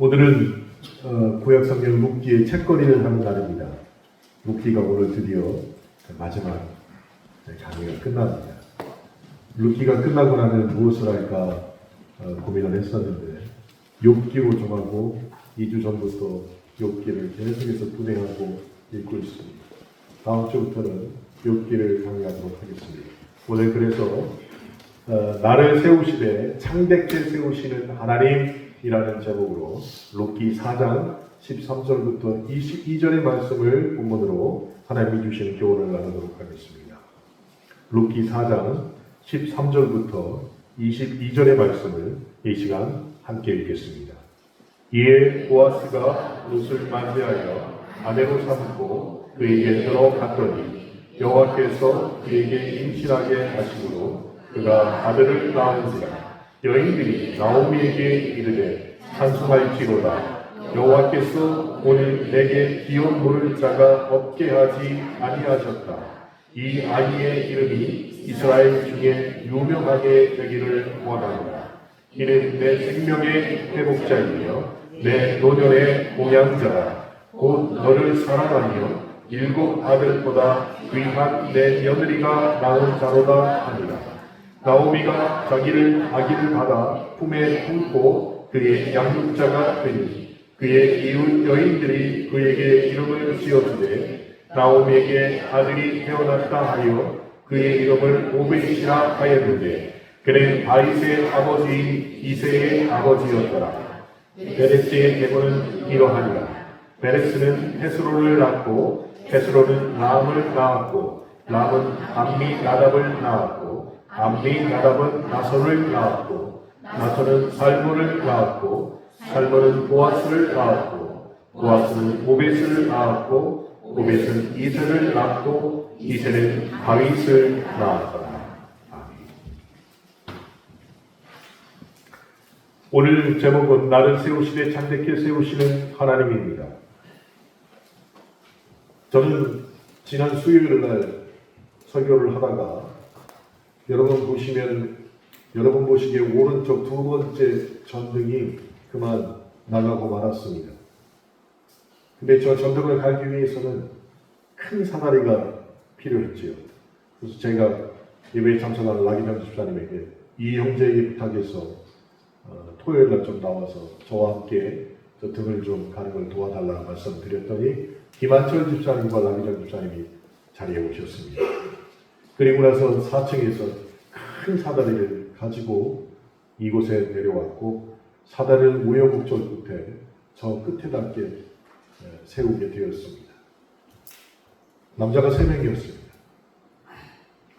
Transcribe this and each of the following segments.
오늘은 구약성경 룻기의 책거리를 하는 날입니다. 룻기가 오늘 드디어 마지막 강의가 끝납니다. 룻기가 끝나고 나면 무엇을 할까 고민을 했었는데 욥기로 정하고 2주 전부터 욥기를 계속해서 분해하고 읽고 있습니다. 다음 주부터는 욥기를 강의하도록 하겠습니다. 오늘 그래서 나를 세우시되 창대케 세우시는 하나님이라는 제목으로 룻기 4장 13절부터 22절의 말씀을 본문으로 하나님이 주시는 교훈을 나누도록 하겠습니다. 룻기 4장 13절부터 22절의 말씀을 이 시간 함께 읽겠습니다. 이에 보아스가 룻을 맞이하여 아내로 삼고 그에게 들어갔더니 여호와께서 그에게 임신하게 하심으로 그가 아들을 낳은지라. 여인들이 나오미에게 이르되 찬송할지로다. 여호와께서 오늘 내게 기업 물을 자가 없게 하지 아니하셨다. 이 아이의 이름이 이스라엘 중에 유명하게 되기를 원하노라. 이는 내 생명의 회복자이며 내 노년의 공양자라. 곧 너를 사랑하며 7 아들보다 귀한 내 며느리가 낳은 자로다 하니라. 나오미가 자기를 아기를 받아 품에 품고 그의 양육자가 되니 그의 이웃 여인들이 그에게 이름을 지어주되 나오미에게 아들이 태어났다 하여 그의 이름을 오벳이라 하였는데 그는 다윗의 아버지인 이새의 아버지였더라. 베레스의 계보는 이러하니라. 베레스는 헤스로를 낳고 헤스로는 람을 낳았고 람은 암미나답을 낳았고 암미나답은 나손을 낳았고 나손은 살몬을 낳았고 살몬은 보아스를 낳았고 보아스는 오벳을 낳았고 오벳은 이새를 낳고 이새는 다윗을 낳았더라. 아멘. 오늘 제목은 나를 세우시되 창대케 세우시는 하나님입니다. 저는 지난 수요일날 설교를 하다가 여러분 보시기에 오른쪽 2번째 전등이 그만 나가고 말았습니다. 근데 저 전등을 갈기 위해서는 큰 사다리가 필요했지요. 그래서 제가 예배에 참석하는 라기장 집사님에게 이 형제에게 부탁해서 토요일날 좀 나와서 저와 함께 저 등을 좀 가는 걸 도와달라고 말씀드렸더니 김한철 집사님과 라기장 집사님이 자리에 오셨습니다. 그리고 나서 4층에서 큰 사다리를 가지고 이곳에 내려왔고 사다리를 우여곡절 끝에 저 끝에답게 세우게 되었습니다. 남자가 3명이었습니다.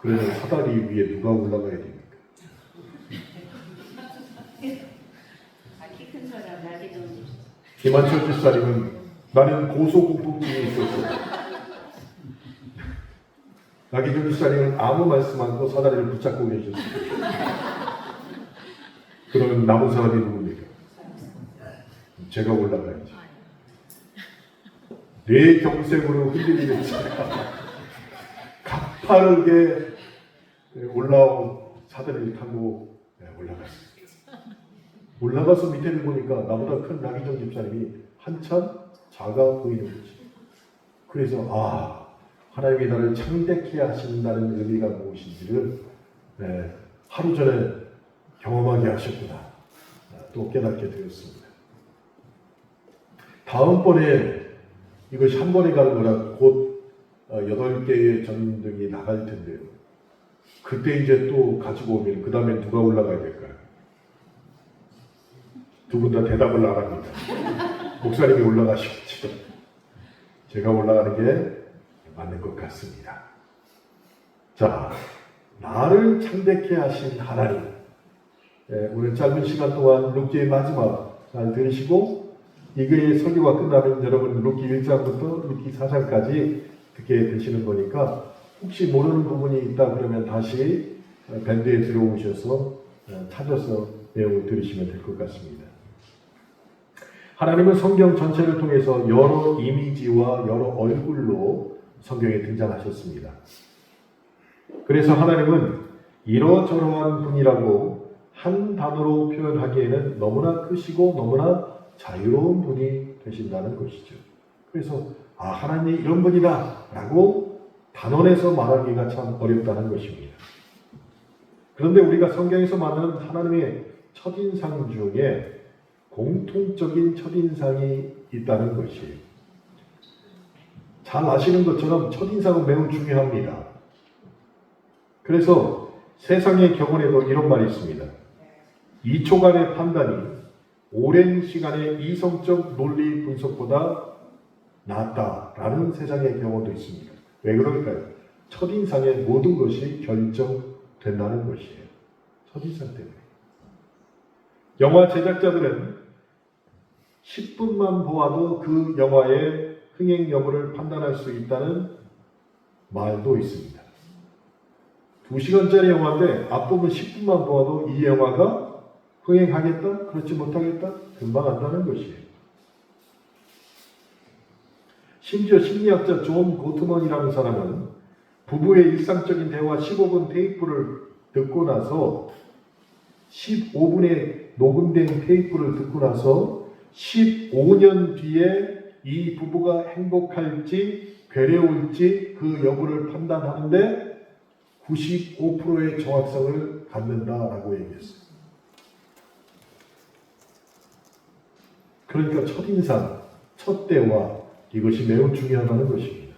그러면 사다리 위에 누가 올라가야 됩니까? 김한철 집사님은 나는 고소공포증이 있었어. 라기준 집사님은 아무 말씀 안 하고 사다리를 붙잡고 계셨습니다. 그러면 남은 사람이 누굽니까? 제가 올라가야지. 뇌 경색으로 흔들리는 제가 가파르게 올라온 사다리를 타고 올라갔습니다. 올라가서 밑에를 보니까 나보다 큰 라기정 집사님이 한참 작아 보이는 거지. 그래서 하나님이 나를 창대케 하신다는 의미가 무엇인지를 하루 전에 경험하게 하셨구나 또 깨닫게 되었습니다. 다음번에 이것이 한 번에 가는 거라 곧 8개의 전등이 나갈 텐데요. 그때 이제 또 가지고 오면 그 다음에 누가 올라가야 될까요? 두 분 다 대답을 안 합니다. 목사님이 올라가시겠죠. 제가 올라가는 게 맞는 것 같습니다. 자, 나를 창대케 하신 하나님. 오늘 짧은 시간 동안 룻기의 마지막 잘 들으시고 이거의 설교가 끝나면 여러분 룻기 1장부터 룻기 4장까지 듣게 되시는 거니까 혹시 모르는 부분이 있다 그러면 다시 밴드에 들어오셔서 찾아서 내용을 들으시면 될 것 같습니다. 하나님은 성경 전체를 통해서 여러 이미지와 여러 얼굴로 성경에 등장하셨습니다. 그래서 하나님은 이러저러한 분이라고 한 단어로 표현하기에는 너무나 크시고 너무나 자유로운 분이 되신다는 것이죠. 그래서 하나님이 이런 분이다 라고 단언해서 말하기가 참 어렵다는 것입니다. 그런데 우리가 성경에서 말하는 하나님의 첫인상 중에 공통적인 첫인상이 있다는 것이, 잘 아시는 것처럼 첫인상은 매우 중요합니다. 그래서 세상의 경험에도 이런 말이 있습니다. 2초간의 판단이 오랜 시간의 이성적 논리 분석보다 낫다라는 세상의 경험도 있습니다. 왜 그럴까요? 첫인상에 모든 것이 결정된다는 것이에요. 첫인상 때문에. 영화 제작자들은 10분만 보아도 그 영화의 흥행 여부를 판단할 수 있다는 말도 있습니다. 2시간짜리 영화인데 앞부분 10분만 보아도 이 영화가 흥행하겠다? 그렇지 못하겠다? 금방 안다는 것이에요. 심지어 심리학자 존 고트먼이라는 사람은 부부의 일상적인 대화 15분 테이프를 듣고 나서 15분의 녹음된 테이프를 듣고 나서 15년 뒤에 이 부부가 행복할지 괴로울지 그 여부를 판단하는데 95%의 정확성을 갖는다라고 얘기했어요. 그러니까 첫인상, 첫 대화, 이것이 매우 중요하다는 것입니다.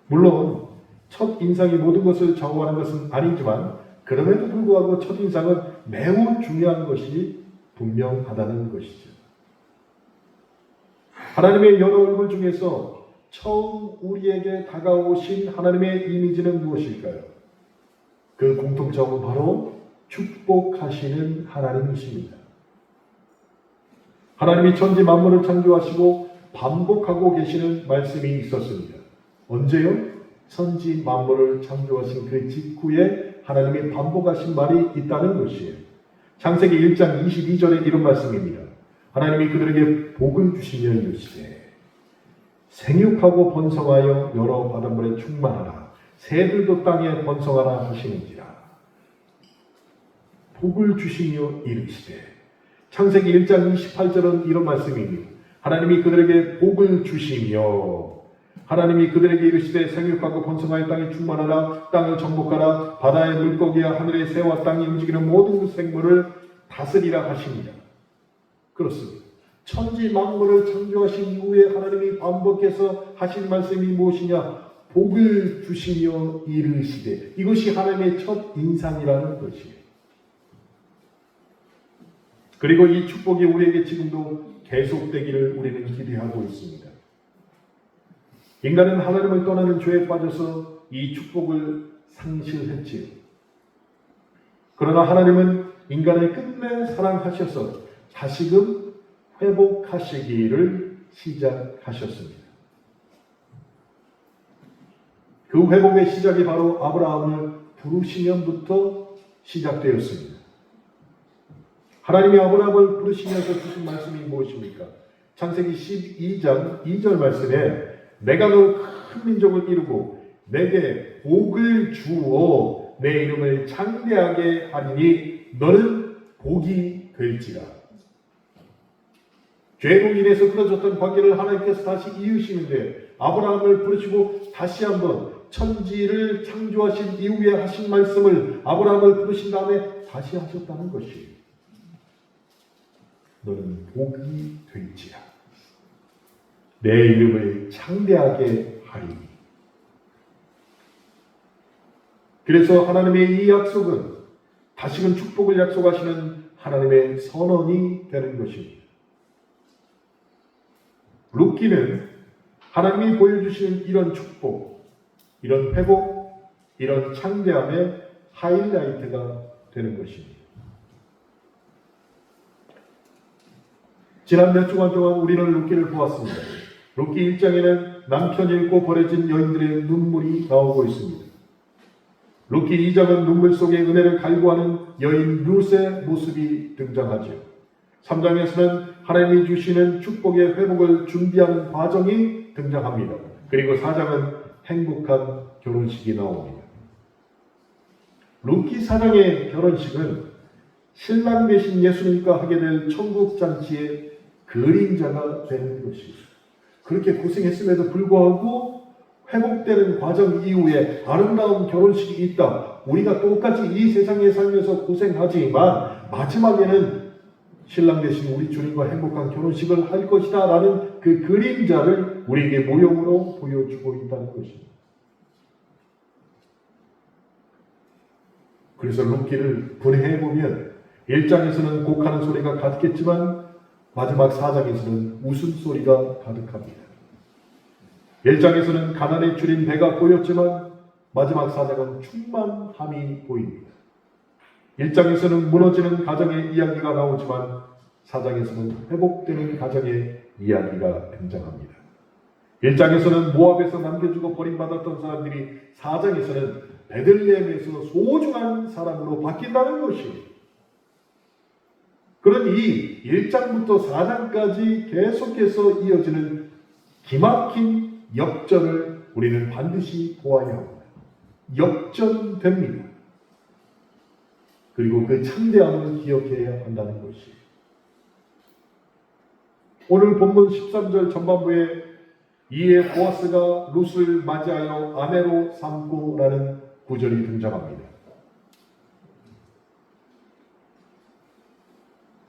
물론 첫인상이 모든 것을 좌우하는 것은 아니지만 그럼에도 불구하고 첫인상은 매우 중요한 것이 분명하다는 것이죠. 하나님의 여러 얼굴 중에서 처음 우리에게 다가오신 하나님의 이미지는 무엇일까요? 그 공통점은 바로 축복하시는 하나님이십니다. 하나님이 천지 만물을 창조하시고 반복하고 계시는 말씀이 있었습니다. 언제요? 천지 만물을 창조하신 그 직후에 하나님이 반복하신 말이 있다는 것이에요. 창세기 1장 22절에 이런 말씀입니다. 하나님이 그들에게 복을 주시며 이르시되 생육하고 번성하여 여러 바닷물에 충만하라. 새들도 땅에 번성하라 하시는지라. 복을 주시며 이르시되, 창세기 1장 28절은 이런 말씀입니다. 하나님이 그들에게 복을 주시며, 하나님이 그들에게 이르시되 생육하고 번성하여 땅에 충만하라. 땅을 정복하라. 바다의 물고기와 하늘의 새와 땅에 움직이는 모든 생물을 다스리라 하십니다. 그렇습니다. 천지 만물을 창조하신 이후에 하나님이 반복해서 하신 말씀이 무엇이냐? 복을 주시며 이르시되. 이것이 하나님의 첫 인상이라는 것이에요. 그리고 이 축복이 우리에게 지금도 계속되기를 우리는 기대하고 있습니다. 인간은 하나님을 떠나는 죄에 빠져서 이 축복을 상실했지요. 그러나 하나님은 인간을 끝내 사랑하셔서 다시금 회복하시기를 시작하셨습니다. 그 회복의 시작이 바로 아브라함을 부르시면부터 시작되었습니다. 하나님이 아브라함을 부르시면서 주신 말씀이 무엇입니까? 창세기 12장 2절 말씀에 내가 너를 큰 민족을 이루고 내게 복을 주어 내 이름을 창대하게 하리니 너는 복이 될지라. 죄로 인해서 끊어졌던 관계를 하나님께서 다시 이으시는데 아브라함을 부르시고 다시 한번 천지를 창조하신 이후에 하신 말씀을 아브라함을 부르신 다음에 다시 하셨다는 것이에요. 너는 복이 될지라. 내 이름을 창대하게 하리니. 그래서 하나님의 이 약속은 다시금 축복을 약속하시는 하나님의 선언이 되는 것입니다. 룻기는 하나님이 보여주시는 이런 축복, 이런 회복, 이런 창대함의 하이라이트가 되는 것입니다. 지난 몇 주간 동안 우리는 룻기를 보았습니다. 룻기 1장에는 남편 잃고 버려진 여인들의 눈물이 나오고 있습니다. 룻기 2장은 눈물 속에 은혜를 갈구하는 여인 룻의 모습이 등장하죠. 3장에서는 하나님이 주시는 축복의 회복을 준비하는 과정이 등장합니다. 그리고 4장은 행복한 결혼식이 나옵니다. 룻기 4장의 결혼식은 신랑 되신 예수님과 하게 될 천국잔치의 그림자가 되는 것입니다. 그렇게 고생했음에도 불구하고 회복되는 과정 이후에 아름다운 결혼식이 있다. 우리가 똑같이 이 세상에 살면서 고생하지만 마지막에는 신랑 되신 우리 주님과 행복한 결혼식을 할 것이다 라는 그 그림자를 우리에게 모형으로 보여주고 있다는 것입니다. 그래서 룻기를 분해해보면 1장에서는 곡하는 소리가 가득했지만 마지막 4장에서는 웃음소리가 가득합니다. 1장에서는 가난에 줄인 배가 보였지만 마지막 4장은 충만함이 보입니다. 1장에서는 무너지는 가정의 이야기가 나오지만 4장에서는 회복되는 가정의 이야기가 등장합니다. 1장에서는 모압에서 남겨주고 버림받았던 사람들이 4장에서는 베들레헴에서 소중한 사람으로 바뀐다는 것입니다. 그러니 1장부터 4장까지 계속해서 이어지는 기막힌 역전을 우리는 반드시 보아야 합니다. 역전됩니다. 그리고 그 참대함을 기억해야 한다는 것이 오늘 본문 13절 전반부에 이에 보아스가 룻을 맞이하여 아내로 삼고라는 구절이 등장합니다.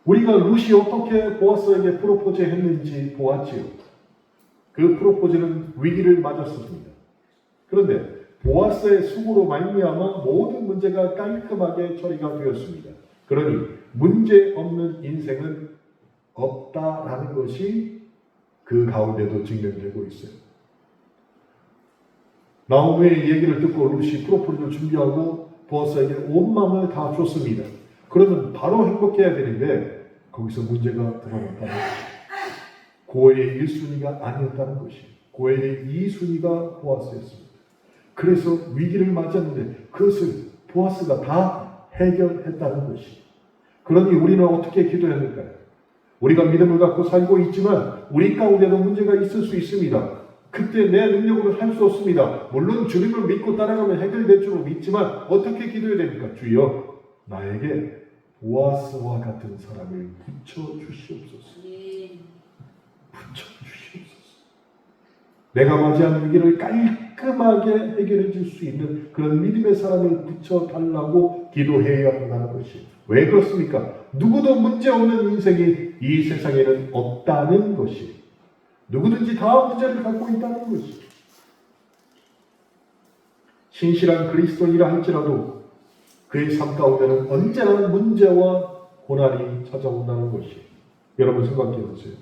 우리가 룻이 어떻게 보아스에게 프로포즈 했는지 보았지요. 그 프로포즈는 위기를 맞았습니다. 그런데 보아스의 수고로 말미암아 모든 문제가 깔끔하게 처리가 되었습니다. 그러니 문제 없는 인생은 없다라는 것이 그 가운데도 증명되고 있어요. 나오미의 얘기를 듣고 룻이 프로포즈를 준비하고 보아스에게 온 마음을 다 줬습니다. 그러면 바로 행복해야 되는데 거기서 문제가 드러났다는 것이죠. 고엘의 1순위가 아니었다는 것이죠. 고엘의 2순위가 보아스였습니다. 그래서 위기를 맞았는데 그것을 보아스가 다 해결했다는 것이죠. 그러니 우리는 어떻게 기도해야 할까요? 우리가 믿음을 갖고 살고 있지만 우리 가운데도 문제가 있을 수 있습니다. 그때 내 능력으로 할 수 없습니다. 물론 주님을 믿고 따라가면 해결될 줄 믿지만 어떻게 기도해야 됩니까? 주여 나에게 보아스와 같은 사람을 붙여주시옵소서. 붙여주시옵소서. 내가 맞이한 위기를 깔끔하게 해결해 줄 수 있는 그런 믿음의 사람을 붙여달라고 기도해야 한다는 것이 왜 그렇습니까? 누구도 문제없는 인생이 이 세상에는 없다는 것이 누구든지 다 문제를 갖고 있다는 것이 신실한 그리스도인이라 할지라도 그의 삶 가운데는 언제나 문제와 고난이 찾아온다는 것이 여러분 생각해 보세요.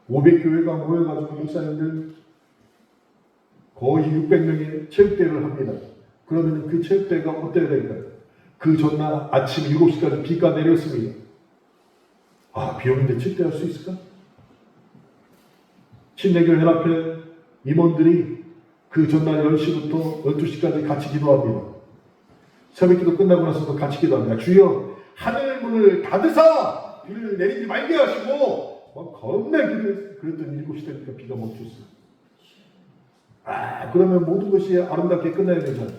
500교회가 모여가지고 목사님들 거의 600명의 체육대회를 합니다. 그러면 그 체육대회가 어때야 될까요? 그 전날 아침 7시까지 비가 내렸습니다. 비 오는데 체육대회 할 수 있을까? 신내교연합회 임원들이 그 전날 10시부터 12시까지 같이 기도합니다. 새벽기도 끝나고 나서도 같이 기도합니다. 주여 하늘 문을 닫으사 비를 내리지 말게 하시고 막 겁나 기도했어요. 그랬더니 7시 되니까 비가 멈췄어요. 그러면 모든 것이 아름답게 끝나야 되잖아요.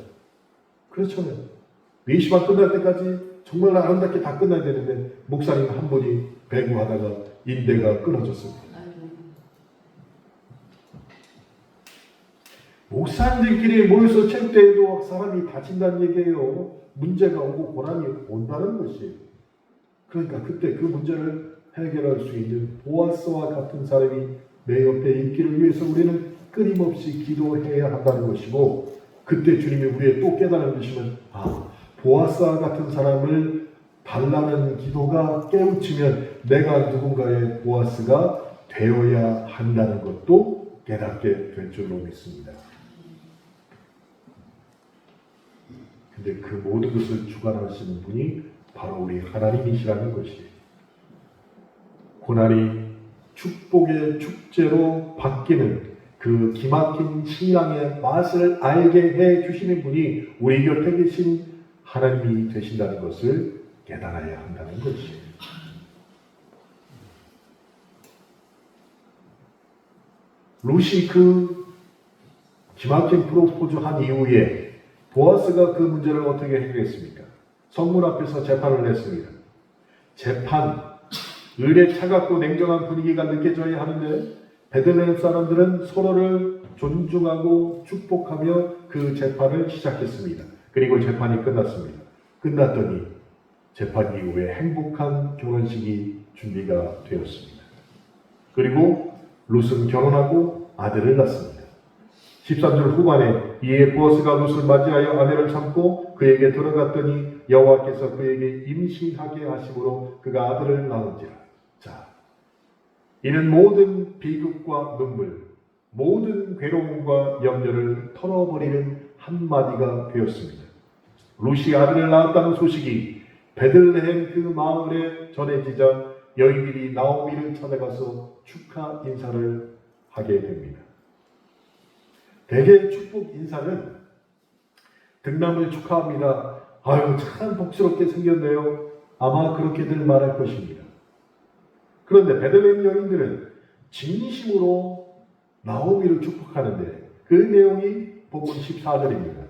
그렇잖아요. 4시만 끝날 때까지 정말 아름답게 다 끝나야 되는데 목사님 한 분이 배구하다가 인대가 끊어졌습니다. 목사님들끼리 모여서 체육대회도 사람이 다친다는 얘기예요. 문제가 오고 고난이 온다는 것이에요. 그러니까 그때 그 문제를 해결할 수 있는 보아스와 같은 사람이 내 옆에 있기를 위해서 우리는 끊임없이 기도해야 한다는 것이고 그때 주님이 우리의 또 깨달음 주시면 보아스와 같은 사람을 달라는 기도가 깨우치면 내가 누군가의 보아스가 되어야 한다는 것도 깨닫게 될 줄로 믿습니다. 근데 그 모든 것을 주관하시는 분이 바로 우리 하나님이시라는 것이에요. 고난이 축복의 축제로 바뀌는 그 기막힌 신앙의 맛을 알게 해 주시는 분이 우리 곁에 계신 하나님이 되신다는 것을 깨달아야 한다는 것이에요. 룻이 그 기막힌 프로포즈 한 이후에 보아스가 그 문제를 어떻게 해결했습니까? 성문 앞에서 재판을 냈습니다. 재판, 을의 차갑고 냉정한 분위기가 느껴져야 하는데 베들레헴 사람들은 서로를 존중하고 축복하며 그 재판을 시작했습니다. 그리고 재판이 끝났습니다. 끝났더니 재판 이후에 행복한 결혼식이 준비가 되었습니다. 그리고 룻은 결혼하고 아들을 낳습니다. 13절 후반에 이에 보아스가 룻을 맞이하여 아내를 참고 그에게 들어갔더니 여호와께서 그에게 임신하게 하심으로 그가 아들을 낳은지라. 자, 이는 모든 비극과 눈물, 모든 괴로움과 염려를 털어버리는 한마디가 되었습니다. 룻이 아들을 낳았다는 소식이 베들레헴 그 마을에 전해지자 여인들이 나오미를 찾아가서 축하 인사를 하게 됩니다. 대개 축복 인사는 등남을 축하합니다. 아유, 참 복스럽게 생겼네요. 아마 그렇게들 말할 것입니다. 그런데 베들레헴 여인들은 진심으로 나오미를 축복하는데 그 내용이 본문 14절입니다.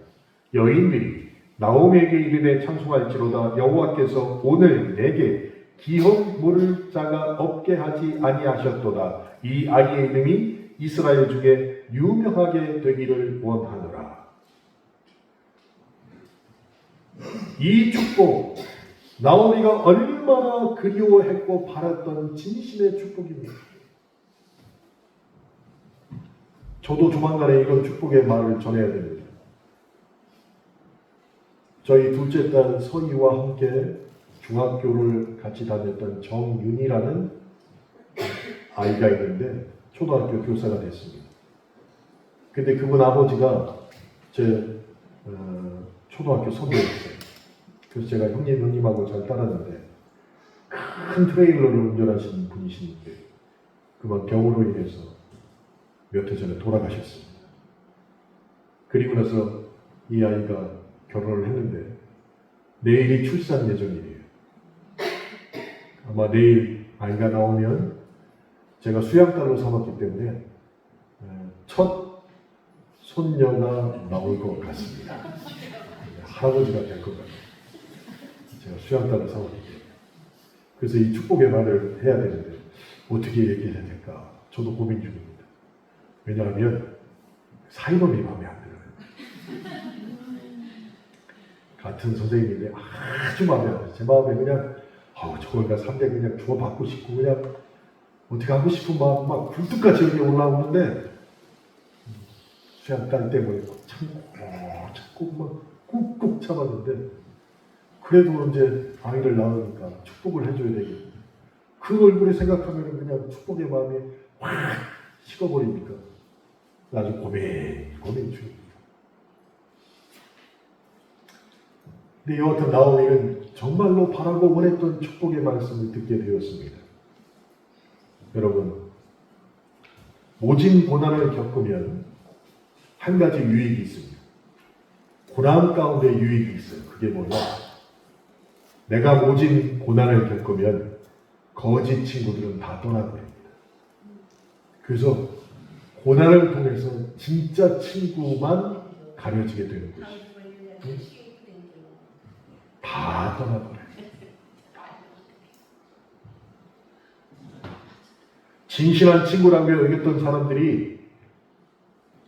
여인들이 나오미에게 이르되 찬송할지로다 여호와께서 오늘 내게 기혼 물을 자가 없게 하지 아니하셨도다. 이 아이의 이름이 이스라엘 중에 유명하게 되기를 원하노라. 이 축복, 나오미가 얼마나 그리워했고 바랐던 진심의 축복입니다. 저도 조만간에 이런 축복의 말을 전해야 됩니다. 저희 둘째 딸 서희와 함께 중학교를 같이 다녔던 정윤이라는 아이가 있는데 초등학교 교사가 됐습니다. 근데 그분 아버지가 제 초등학교 선배였어요. 그래서 제가 형님하고 잘 따랐는데 큰 트레일러를 운전하시는 분이신데 그만 병으로 인해서 몇 해 전에 돌아가셨습니다. 그리고 나서 이 아이가 결혼을 했는데 내일이 출산 예정일이에요. 아마 내일 아이가 나오면 제가 수양딸로 삼았기 때문에 첫 손녀가 나올 것 같습니다. 할아버지가 될 것 같아요. 제가 수양딸로 삼았기 때문에. 그래서 이 축복의 말을 해야 되는데 어떻게 얘기해야 될까? 저도 고민 중입니다. 왜냐하면 사이놈이 마음에 안 들어요. 같은 선생님인데 아주 마음에 안 들어요. 제 마음에 그냥 저걸 다 3대 그냥 주워받고 싶고 그냥 어떻게 하고 싶은 마음 막 굴뚝같이 이렇게 올라오는데 수양딸 때문에 참고 막 꾹꾹 참았는데 그래도 이제 아이를 낳으니까 축복을 해줘야 되겠네. 그 얼굴을 생각하면 그냥 축복의 마음이 확 식어버리니까 아주 고민 중입니다. 근데 여하튼 나오미는 정말로 바라고 원했던 축복의 말씀을 듣게 되었습니다. 여러분, 모진 고난을 겪으면 한 가지 유익이 있습니다. 고난 가운데 유익이 있어요. 그게 뭐냐? 내가 모진 고난을 겪으면 거짓 친구들은 다 떠나버립니다. 그래서 고난을 통해서 진짜 친구만 가려지게 되는 것이에요. 다 떠나버려요. 진실한 친구라고 여겼던 사람들이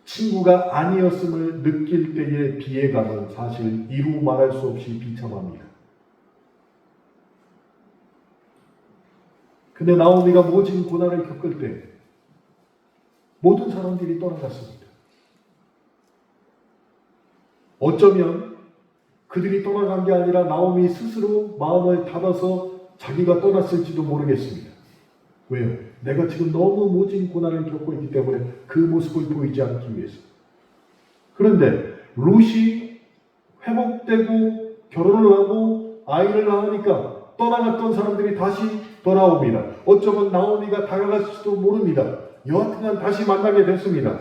친구가 아니었음을 느낄 때의 비애감은 사실 이루 말할 수 없이 비참합니다. 근데 나오미가 모진 고난을 겪을 때 모든 사람들이 떠나갔습니다. 어쩌면 그들이 떠나간 게 아니라 나오미 스스로 마음을 닫아서 자기가 떠났을지도 모르겠습니다. 왜요? 내가 지금 너무 모진 고난을 겪고 있기 때문에 그 모습을 보이지 않기 위해서. 그런데 룻이 회복되고 결혼을 하고 아이를 낳으니까 떠나갔던 사람들이 다시 돌아옵니다. 어쩌면 나오미가 다가갔을지도 모릅니다. 여하튼간 다시 만나게 됐습니다.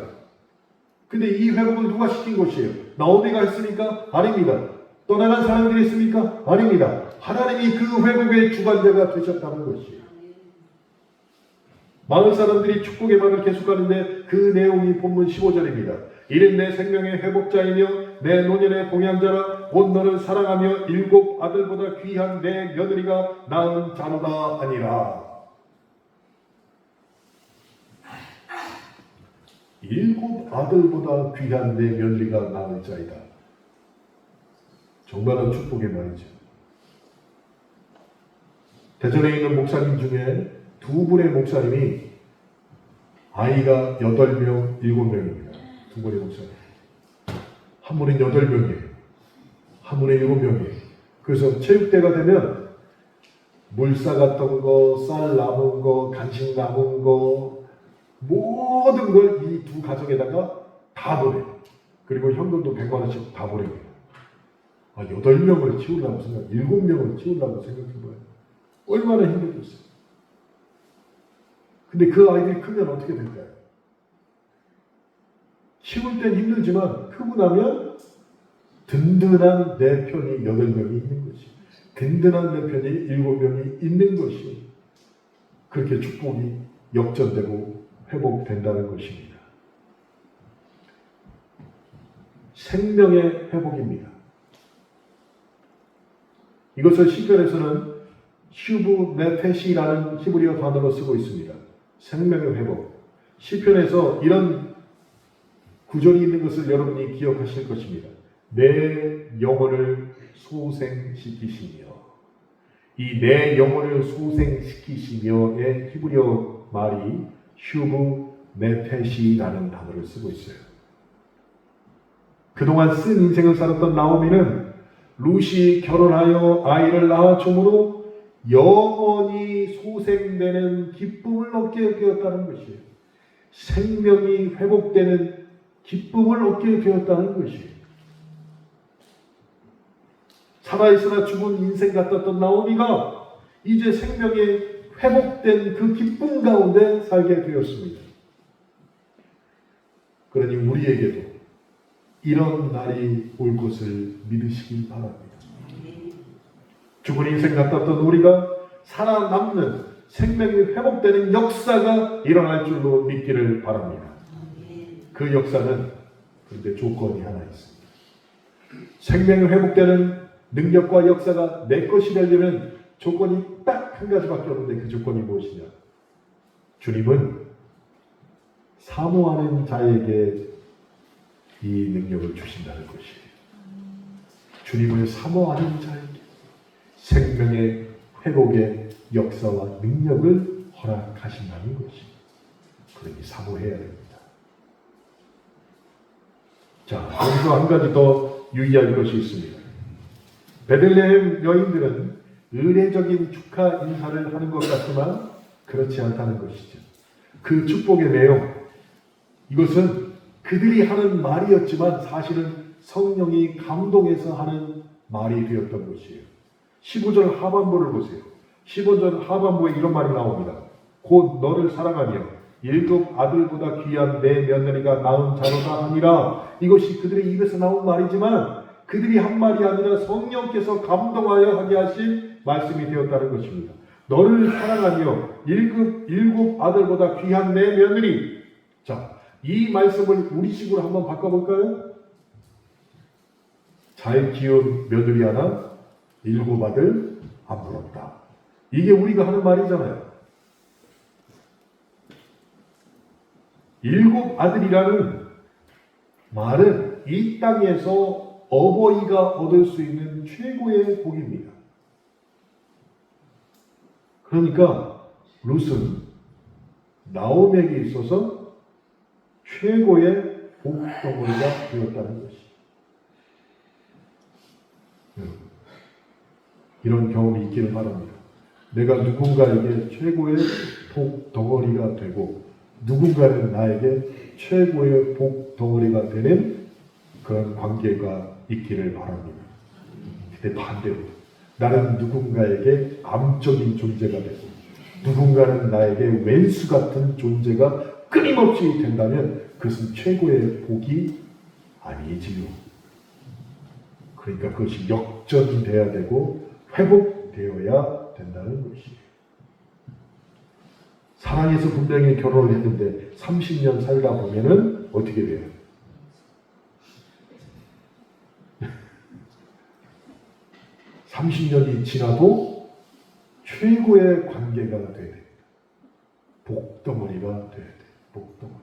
근데 이 회복을 누가 시킨 것이에요? 나오미가 했으니까? 아닙니다. 떠나간 사람들이 했습니까? 아닙니다. 하나님이 그 회복의 주관자가 되셨다는 것이에요. 마을 사람들이 축복의 말을 계속하는데 그 내용이 본문 15절입니다. 이는 내 생명의 회복자이며 내 노년의 봉양자라. 곧 너를 사랑하며 7 아들보다 귀한 내 며느리가 낳은 자로다 하니라. 일곱 아들보다 귀한 내 며느리가 나을자이다. 정말은 축복의 말이죠. 대전에 있는 목사님 중에 두 분의 목사님이 아이가 8명, 7명입니다. 두 분의 목사님. 한 분은 8명이에요. 한 분은 7명이에요. 그래서 체육대가 되면 물 싸갔던 거, 쌀 남은 거, 간식 남은 거, 모든 걸 이 두 가정에다가 다 보내요. 그리고 현금도 100만 원씩 다 보내요. 8명을 키우려고 생각, 7명을 키우려고 생각해봐요. 얼마나 힘들겠어요. 근데 그 아이들이 크면 어떻게 될까요? 키울 땐 힘들지만 크고 나면 든든한 내 편이 8명이 있는 것이, 든든한 내 편이 7명이 있는 것이, 그렇게 축복이 역전되고 회복된다는 것입니다. 생명의 회복입니다. 이것을 시편에서는 슈브 네페시라는 히브리어 단어로 쓰고 있습니다. 생명의 회복. 시편에서 이런 구절이 있는 것을 여러분이 기억하실 것입니다. 내 영혼을 소생시키시며, 이 내 영혼을 소생시키시며의 히브리어 말이 슈브 네페시라는 단어를 쓰고 있어요. 그동안 쓴 인생을 살았던 나오미는 룻이 결혼하여 아이를 낳았으므로 영원히 소생되는 기쁨을 얻게 되었다는 것이에요. 생명이 회복되는 기쁨을 얻게 되었다는 것이에요. 살아있으나 죽은 인생 같았던 나오미가 이제 생명이 회복된 그 기쁨 가운데 살게 되었습니다. 그러니 우리에게도 이런 날이 올 것을 믿으시길 바랍니다. 죽은 인생 같았던 우리가 살아남는 생명이 회복되는 역사가 일어날 줄로 믿기를 바랍니다. 그 역사는 그런데 조건이 하나 있습니다. 생명이 회복되는 능력과 역사가 내 것이 되려면 조건이 딱 한 가지밖에 없는데 그 조건이 무엇이냐? 주님은 사모하는 자에게 이 능력을 주신다는 것이에요. 주님을 사모하는 자에게 생명의 회복의 역사와 능력을 허락하신다는 것입니다. 그러니 사모해야 됩니다. 자, 여기서 한 가지 더 유의할 것이 있습니다. 베들레헴 여인들은 의례적인 축하 인사를 하는 것 같지만 그렇지 않다는 것이죠. 그 축복의 내용, 이것은 그들이 하는 말이었지만 사실은 성령이 감동해서 하는 말이 되었던 것이에요. 15절 하반부를 보세요. 15절 하반부에 이런 말이 나옵니다. 곧 너를 사랑하며 7 아들보다 귀한 내 며느리가 낳은 자로다 하니라. 이것이 그들의 입에서 나온 말이지만 그들이 한 말이 아니라 성령께서 감동하여 하게 하신 말씀이 되었다는 것입니다. 너를 사랑하며 7 아들보다 귀한 내 며느리. 자, 이 말씀을 우리식으로 한번 바꿔볼까요? 잘 키운 며느리 하나, 7 아들 안 부럽다. 이게 우리가 하는 말이잖아요. 7 아들이라는 말은 이 땅에서 어버이가 얻을 수 있는 최고의 복입니다. 그러니까 룻은 나오미에게 있어서 최고의 복덩어리가 되었다는 것이. 이런 경험이 있기를 바랍니다. 내가 누군가에게 최고의 복덩어리가 되고 누군가는 나에게 최고의 복덩어리가 되는 그런 관계가 있기를 바랍니다. 근데 반대로 나는 누군가에게 암적인 존재가 되고 누군가는 나에게 왼수 같은 존재가 끊임없이 된다면 그것은 최고의 복이 아니지요. 그러니까 그것이 역전돼야 되고 회복되어야 된다는 것이에요. 사랑해서 분명히 결혼을 했는데 30년 살다 보면은 어떻게 돼요? (30년이) 지나도 최고의 관계가 돼야 됩니다. 복덩어리가 돼야 돼요. 복덩어리.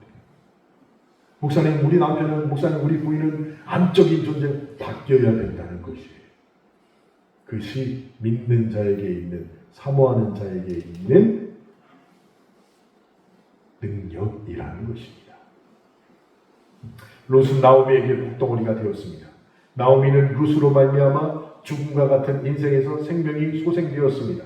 목사님, 우리 남편은, 목사님, 우리 부인은 안적인 존재 바뀌어야 된다는 것이에요. 그것이 믿는 자에게 있는, 사모하는 자에게 있는 능력이라는 것입니다. 롯은 나오미에게 복덩어리가 되었습니다. 나오미는 룻으로 말미암아 죽음과 같은 인생에서 생명이 소생되었습니다.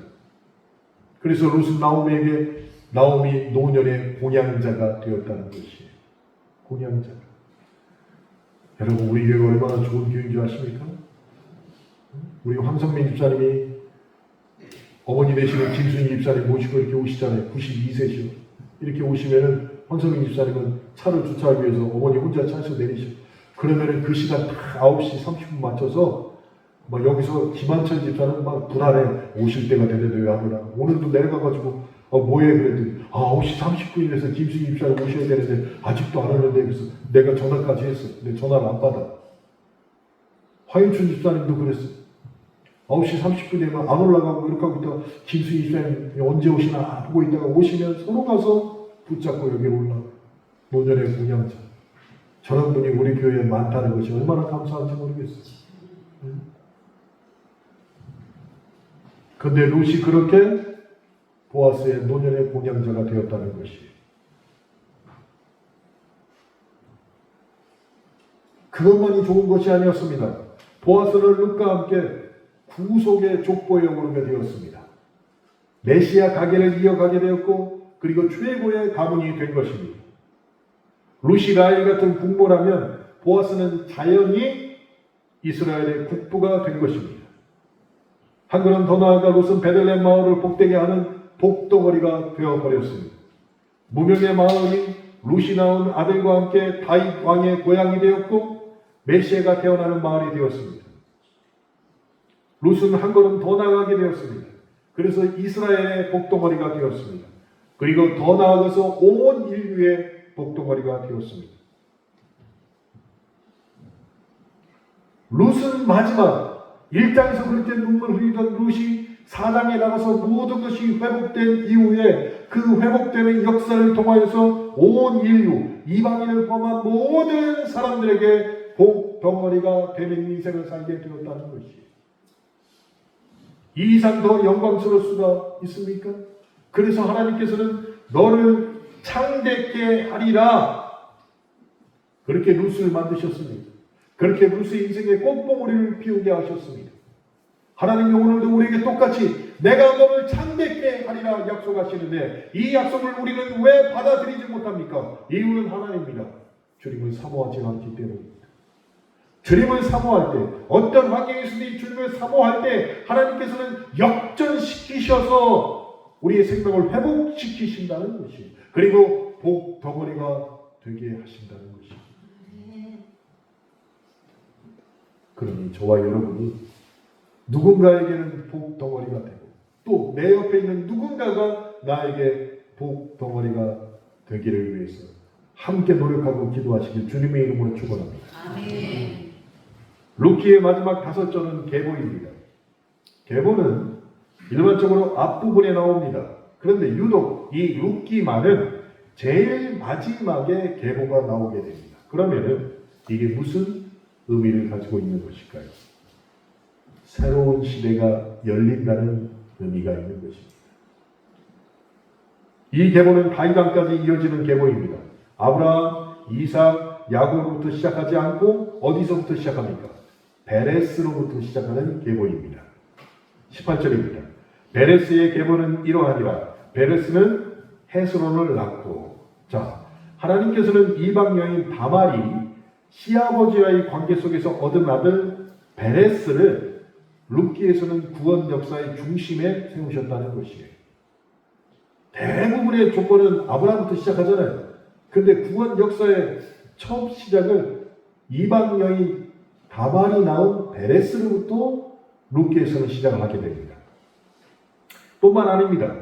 그래서 룻은 나오미에게 나오미 노년의 공양자가 되었다는 것이에요. 공양자. 여러분, 우리 교회가 얼마나 좋은 교회인 줄 아십니까? 우리 황성민 집사님이 어머니 되시는 김순희 집사님 모시고 이렇게 오시잖아요. 92세시고 이렇게 오시면은 황성민 집사님은 차를 주차하기 위해서 어머니 혼자 차에서 내리셔. 그러면은 그 시간 딱 9시 30분 맞춰서 막 여기서 김한철 집사는 막 불안해. 오실 때가 되는데 왜 안 오나. 오늘도 내려가가지고 뭐해 그랬더니 9시 30분이라서 김순희 집사님 오셔야 되는데 아직도 안 오는데. 그래서 내가 전화까지 했어. 근데 전화를 안 받아. 화인춘 집사님도 그랬어. 9시 30분 되면 안 올라가고 이렇게 하고 있다가 김순희 집사님 언제 오시나 보고 있다가 오시면 서로 가서 붙잡고 여기 올라가. 노년의 공양자. 저런 분이 우리 교회에 많다는 것이 얼마나 감사한지 모르겠어요. 그런데 룻이 그렇게 보아스의 노년의 공양자가 되었다는 것이에요. 그것만이 좋은 것이 아니었습니다. 보아스는 룻과 함께 구속의 족보에 오르게 되었습니다. 메시아 가계를 이어가게 되었고 그리고 최고의 가문이 된 것입니다. 룻이 라헬 같은 국모라면 보아스는 자연히 이스라엘의 국부가 된 것입니다. 한 걸음 더 나아가 룻은 베들레헴 마을을 복되게 하는 복덩어리가 되어버렸습니다. 무명의 마을이 룻이 낳은 아들과 함께 다윗 왕의 고향이 되었고 메시아가 태어나는 마을이 되었습니다. 룻은 한 걸음 더 나아가게 되었습니다. 그래서 이스라엘의 복덩어리가 되었습니다. 그리고 더 나아가서 온 인류의 복덩어리가 되었습니다. 룻은 마지막 1장에서 그렇게 눈물 흘리던 룻이 4장에 나가서 모든 것이 회복된 이후에 그 회복되는 역사를 통하여서 온 인류, 이방인을 포함한 모든 사람들에게 복덩어리가 되는 인생을 살게 되었다는 것이에요. 이 이상 더 영광스러울 수가 있습니까? 그래서 하나님께서는 너를 창대케 하리라. 그렇게 룻을 만드셨습니다. 그렇게 룻의 인생에 꽃봉오리를 피우게 하셨습니다. 하나님이 오늘도 우리에게 똑같이 내가 너를 창대케 하리라 약속하시는데 이 약속을 우리는 왜 받아들이지 못합니까? 이유는 하나님입니다. 주님을 사모하지 않기 때문입니다. 주님을 사모할 때, 어떤 환경에서든지 주님을 사모할 때 하나님께서는 역전시키셔서 우리의 생명을 회복시키신다는 것이에요. 그리고 복덩어리가 되게 하신다는 것이에요. 그러니 저와 여러분이 누군가에게는 복덩어리가 되고 또 내 옆에 있는 누군가가 나에게 복덩어리가 되기를 위해서 함께 노력하고 기도하시길 주님의 이름으로 축원합니다. 아멘. 룻기의 마지막 5절은 계보입니다. 계보는 일반적으로 앞부분에 나옵니다. 그런데 유독 이 룻기만은 제일 마지막에 계보가 나오게 됩니다. 그러면은 이게 무슨 의미를 가지고 있는 것일까요? 새로운 시대가 열린다는 의미가 있는 것입니다. 이 계보는 다윗왕까지 이어지는 계보입니다. 아브라함, 이삭, 야곱으로부터 시작하지 않고 어디서부터 시작합니까? 베레스로부터 시작하는 계보입니다. 18절입니다. 베레스의 계보는 이러하니라. 베레스는 헤스론을 낳고. 자, 하나님께서는 이방 여인 다말이 시아버지와의 관계 속에서 얻은 아들 베레스를 룻기에서는 구원 역사의 중심에 세우셨다는 것이에요. 대부분의 조건은 아브라함부터 시작하잖아요. 그런데 구원 역사의 처음 시작을 이방 여인 다말이 낳은 베레스로부터 룻기에서는 시작을 하게 됩니다. 뿐만 아닙니다.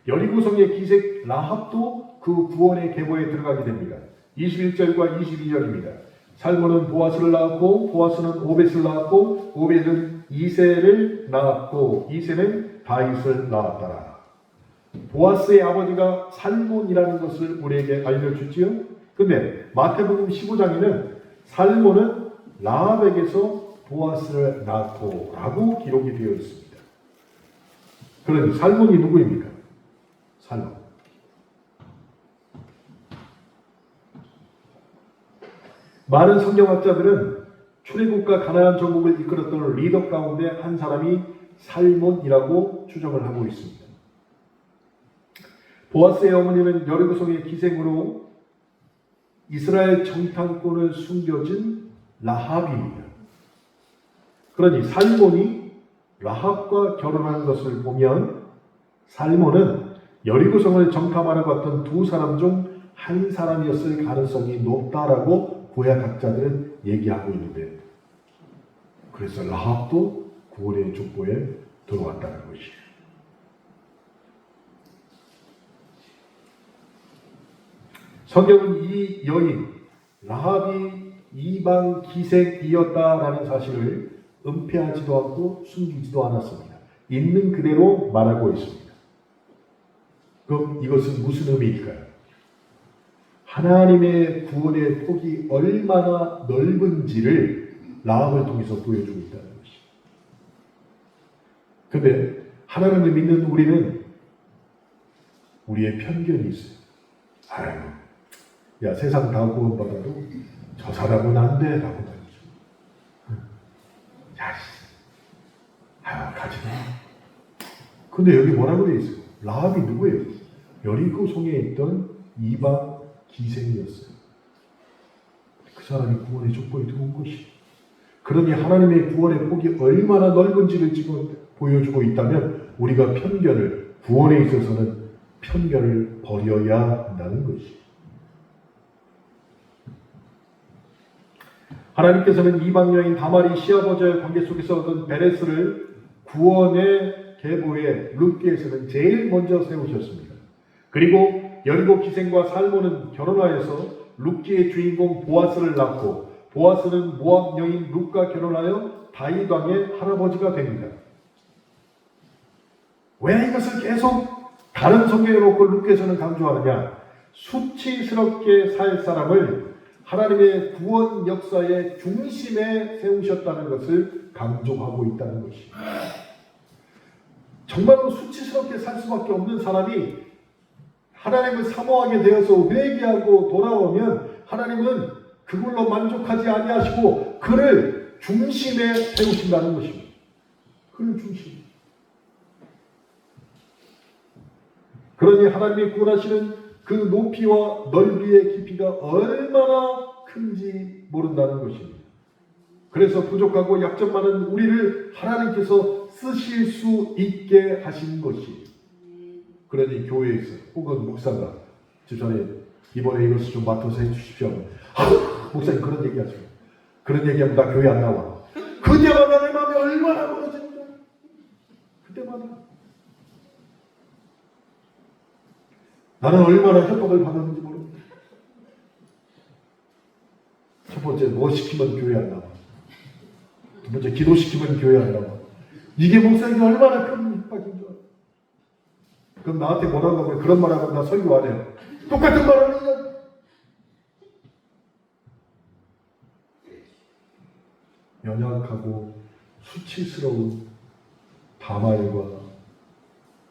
여리고성의 기색 라합도 그 구원의 계보에 들어가게 됩니다. 21절과 22절입니다. 살몬은 보아스를 낳았고 보아스는 오벳을 낳았고 오벳은 이새를 낳았고 이새는 다윗을 낳았더라. 보아스의 아버지가 살몬이라는 것을 우리에게 알려주지요. 근데 마태복음 15장에는 살몬은 라합에게서 보아스를 낳고 라고 기록이 되어 있습니다. 그러니 살몬이 누구입니까? 살몬. 많은 성경학자들은 출애굽과 가나안 정복을 이끌었던 리더 가운데 한 사람이 살몬이라고 추정을 하고 있습니다. 보아스의 어머니는 여리고성의 기생으로 이스라엘 정탐꾼을 숨겨진 라합입니다. 그러니 살몬이 라합과 결혼한 것을 보면 살몬은 여리고성을 정탐하러 갔던 두 사람 중 한 사람이었을 가능성이 높다라고 구약학자들은 얘기하고 있는데, 그래서 라합도 구원의 족보에 들어왔다는 것이에요. 성경은 이 여인 라합이 이방 기생이었다라는 사실을 은폐하지도 않고 숨기지도 않았습니다. 있는 그대로 말하고 있습니다. 그럼 이것은 무슨 의미일까요? 하나님의 구원의 폭이 얼마나 넓은지를 라합을 통해서 보여주고 있다는 것입니다. 그런데 하나님을 믿는 우리는 우리의 편견이 있어요. 아유, 야, 세상 다 구원받아도 저 사람은 안 돼 라고 말이죠. 야, 아유, 가지 마. 근데 여기 뭐라고 되어 있어요? 라합이 누구예요? 여리고성에 있던 이방 기생이었어요. 그 사람이 구원의 족보에 들어온 것이. 그러니 하나님의 구원의 폭이 얼마나 넓은지를 지금 보여주고 있다면 우리가 편견을, 구원에 있어서는 편견을 버려야 한다는 것이. 하나님께서는 이방 여인 다말이 시아버지의 관계 속에서 얻은 베레스를 구원의 계보에 룻기에서는 제일 먼저 세우셨습니다. 그리고 여리고 기생과 살몬은 결혼하여서 룻기의 주인공 보아스를 낳고, 보아스는 모압 여인 룻과 결혼하여 다윗 왕의 할아버지가 됩니다. 왜 이것을 계속 다른 성경에 놓고 룻기에서는 강조하느냐? 수치스럽게 살 사람을 하나님의 구원 역사의 중심에 세우셨다는 것을 강조하고 있다는 것입니다. 정말로 수치스럽게 살 수밖에 없는 사람이 하나님을 사모하게 되어서 회개하고 돌아오면 하나님은 그걸로 만족하지 아니하시고 그를 중심에 세우신다는 것입니다. 그를 중심. 그러니 하나님이 구원하시는 그 높이와 넓이의 깊이가 얼마나 큰지 모른다는 것입니다. 그래서 부족하고 약점 많은 우리를 하나님께서 쓰실 수 있게 하신 것이. 그러니 교회에서 혹은 목사가 집사님 이번에 이것을 좀 맡아서 해주십시오. 목사님 그런 얘기 하죠. 그런 얘기하면 나 교회 안 나와. 그때마다 내 마음이 얼마나 무너집니다. 그때마다 나는 얼마나 협박을 받았는지 모릅니다. 첫 번째 뭐 시키면 교회 안 나와. 두 번째 기도시키면 교회 안 나와. 이게 목사에게 얼마나 큰 협박인 줄 알아요. 그럼 나한테 뭐라고 하면 그런 말 하면 나 설교 안 해요. 똑같은 말 하는 연약하고 수치스러운 다말과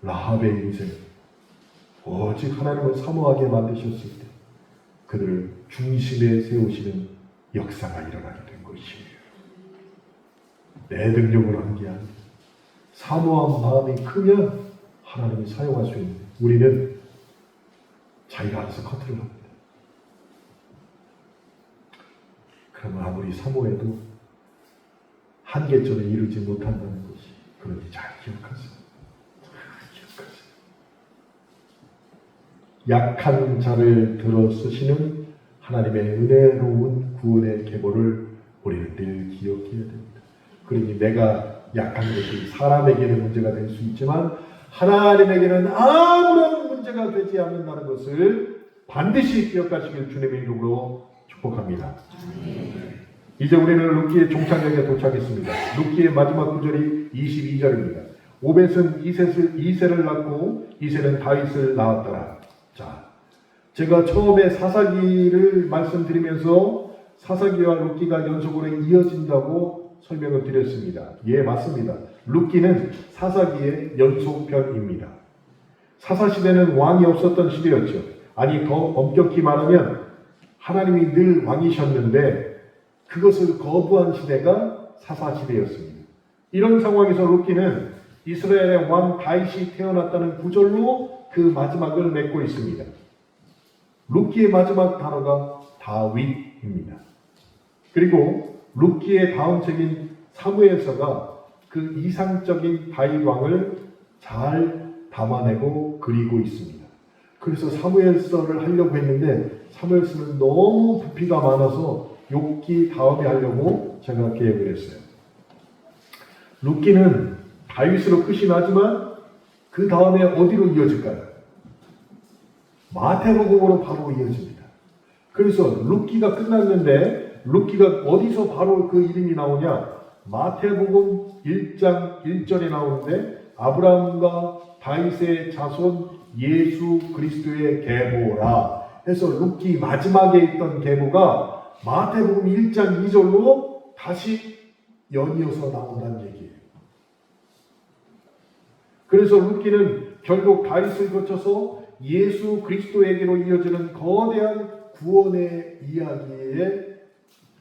라합의 인생, 오직 하나님을 사모하게 만드셨을 때 그들을 중심에 세우시는 역사가 일어나게 된 것이에요. 내 능력으로 한 게 아니라 사모한 마음이 크면 하나님이 사용할 수 있는, 우리는 자기가 알아서 커트를 합니다. 그러면 아무리 사모해도 한계점에 이르지 못한다는 것이. 그러니 잘 기억하세요. 잘 기억하세요. 약한 자를 들어 쓰시는 하나님의 은혜로운 구원의 계보를 우리는 늘 기억해야 됩니다. 그러니 내가 약한 것이 사람에게는 문제가 될 수 있지만 하나님에게는 아무런 문제가 되지 않는다는 것을 반드시 기억하시길 주님의 이름으로 축복합니다. 이제 우리는 룻기의 종착역에 도착했습니다. 룻기의 마지막 구절이 22절입니다. 오벳은 이새를 낳고 이새는 다윗을 낳았더라. 자, 제가 처음에 사사기를 말씀드리면서 사사기와 룻기가 연속으로 이어진다고 설명을 드렸습니다. 예, 맞습니다. 룻기는 사사기의 연속편입니다. 사사시대는 왕이 없었던 시대였죠. 아니, 더 엄격히 말하면 하나님이 늘 왕이셨는데 그것을 거부한 시대가 사사시대였습니다. 이런 상황에서 룻기는 이스라엘의 왕 다윗이 태어났다는 구절로 그 마지막을 맺고 있습니다. 룻기의 마지막 단어가 다윗입니다. 그리고 룻기의 다음 책인 사무엘서가 그 이상적인 다윗 왕을 잘 담아내고 그리고 있습니다. 그래서 사무엘서를 하려고 했는데 사무엘서는 너무 부피가 많아서 욥기 다음에 하려고 제가 계획을 했어요. 룻기는 다윗으로 끝이 나지만 그 다음에 어디로 이어질까요? 마태복음으로 바로 이어집니다. 그래서 룻기가 끝났는데 룻기가 어디서 바로 그 이름이 나오냐? 마태복음 1장 1절에 나오는데 아브라함과 다윗의 자손 예수 그리스도의 계보라 해서 룻기 마지막에 있던 계보가 마태복음 1장 2절로 다시 연이어서 나온다는 얘기예요. 그래서 룻기는 결국 다윗을 거쳐서 예수 그리스도에게로 이어지는 거대한 구원의 이야기의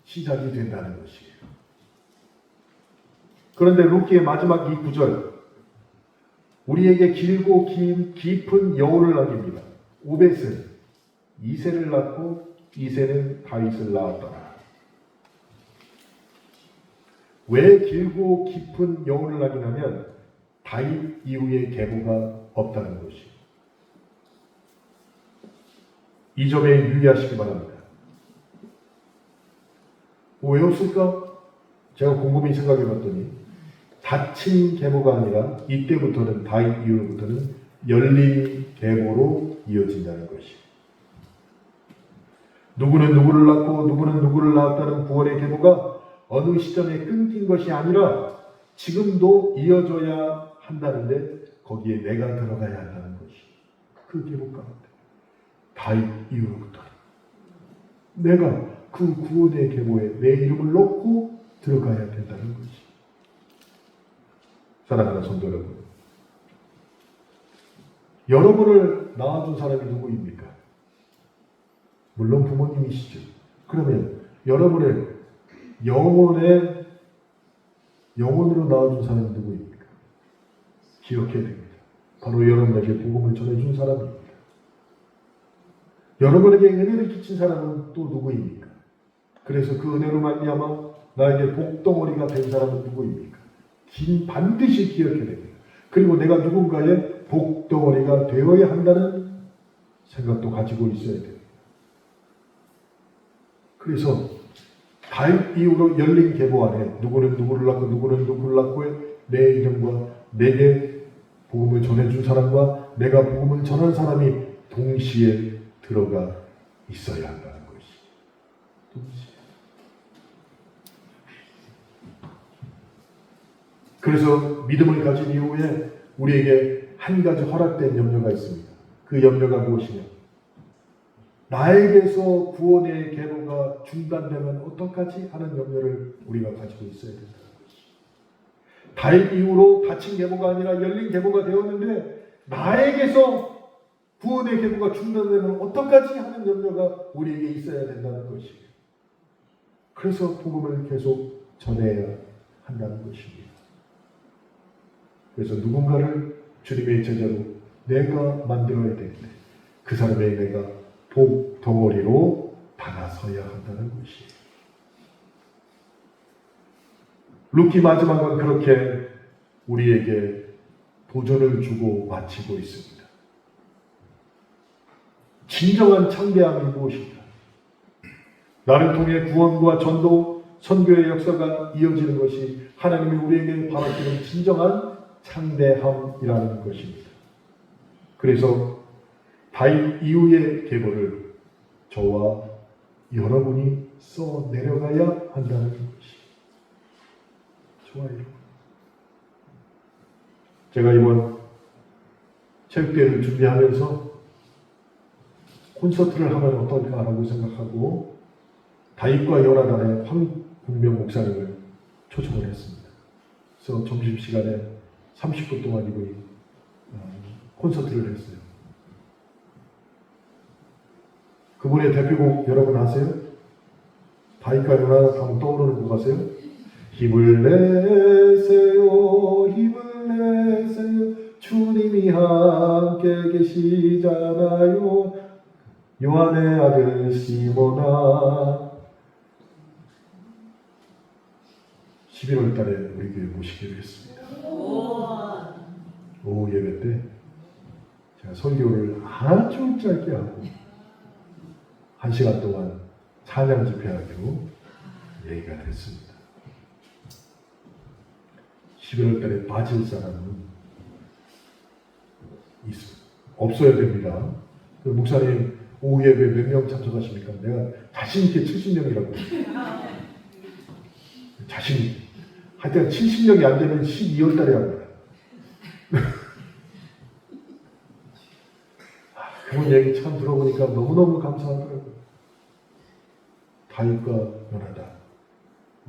시작이 된다는 것이에요. 그런데 룻기의 마지막 이 구절, 우리에게 길고 깊은 여호를 남깁니다. 오벳은 이새를 낳고 이새는 다윗을 낳았더라. 왜 길고 깊은 여호를 남기냐면 다윗 이후에 계보가 없다는 것이. 이 점에 유의하시기 바랍니다. 왜 없을까? 제가 곰곰이 생각해 봤더니 닫힌 계보가 아니라 이때부터는 다윗 이후로부터는 열린 계보로 이어진다는 것이. 누구는 누구를 낳고 누구는 누구를 낳았다는 구원의 계보가 어느 시점에 끊긴 것이 아니라 지금도 이어져야 한다는데 거기에 내가 들어가야 한다는 것이 그 계보 가운데 다윗 이후로부터 내가 그 구원의 계보에 내 이름을 넣고 들어가야 된다는 것이. 사랑하는 성도 여러분, 여러분을 낳아준 사람이 누구입니까? 물론 부모님이시죠. 그러면 여러분을 영혼으로 낳아준 사람이 누구입니까? 기억해야 됩니다. 바로 여러분에게 복음을 전해준 사람입니다. 여러분에게 은혜를 끼친 사람은 또 누구입니까? 그래서 그 은혜로 말미암아 나에게 복덩어리가 된 사람은 누구입니까? 반드시 기억해야 됩니다. 그리고 내가 누군가의 복덩어리가 되어야 한다는 생각도 가지고 있어야 됩니다. 그래서 다윗 이후로 열린 계보 안에 누구는 누구를 낳고 누구는 누구를 낳고의 내 이름과 내게 복음을 전해준 사람과 내가 복음을 전한 사람이 동시에 들어가 있어야 한다는 것이. 동시에. 그래서 믿음을 가진 이후에 우리에게 한 가지 허락된 염려가 있습니다. 그 염려가 무엇이냐? 나에게서 구원의 계보가 중단되면 어떡하지? 하는 염려를 우리가 가지고 있어야 된다는 것이. 다윗 이후로 닫힌 계보가 아니라 열린 계보가 되었는데 나에게서 구원의 계보가 중단되면 어떡하지? 하는 염려가 우리에게 있어야 된다는 것이에요. 그래서 복음을 계속 전해야 한다는 것입니다. 그래서 누군가를 주님의 제자로 내가 만들어야 되는데 그 사람의 내가 복 덩어리로 다가서야 한다는 것이에요. 룻기 마지막은 그렇게 우리에게 도전을 주고 마치고 있습니다. 진정한 창대함이 무엇인가? 나를 통해 구원과 전도, 선교의 역사가 이어지는 것이 하나님이 우리에게 바라시는 진정한 창대함이라는 것입니다. 그래서 다윗 이후의 계보를 저와 여러분이 써 내려가야 한다는 것이. 좋아요. 제가 이번 체육대회를 준비하면서 콘서트를 하면 어떨까라고 생각하고 다윗과 요나단의 황국명 목사님을 초청을 했습니다. 그래서 점심시간에 30분 동안 이분이 콘서트를 했어요. 그분의 대표곡 여러분 아세요? 다윗과 요나단 하면 떠오르는 곡 아세요? 힘을 내세요, 힘을 내세요, 주님이 함께 계시잖아요. 요한의 아들 시몬아. 11월 달에 우리 교회 모시기로 했습니다. 오후 예배 때 제가 설교를 아주 짧게 하고 1시간 동안 찬양 집회하기로 얘기가 됐습니다. 11월 달에 빠질 사람은 없어야 됩니다. 목사님 오후 예배 몇 명 참석하십니까? 내가 자신있게 70명이라고 하여튼 70명이 안 되면 12월 달에 합니다. 그런 얘기 참 들어보니까 너무너무 감사하더라고요. 다윗과 요나단.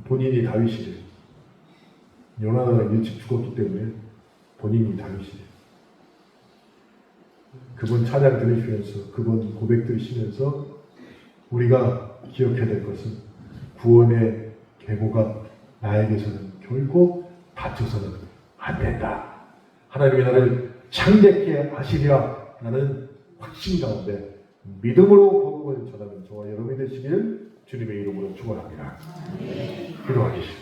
본인이 다윗이래요. 요나단은 일찍 죽었기 때문에 본인이 다윗이래요. 그분 찬양 들으시면서 그분 고백 들으시면서 우리가 기억해야 될 것은 구원의 계보가 나에게서는 결코 닫혀서는 안 된다. 하나님이 나를 창대케 하시리라 라는 확신 가운데 믿음으로 복음을 전하는 저와 여러분이 되시길 주님의 이름으로 축원합니다. 기도하겠습니다.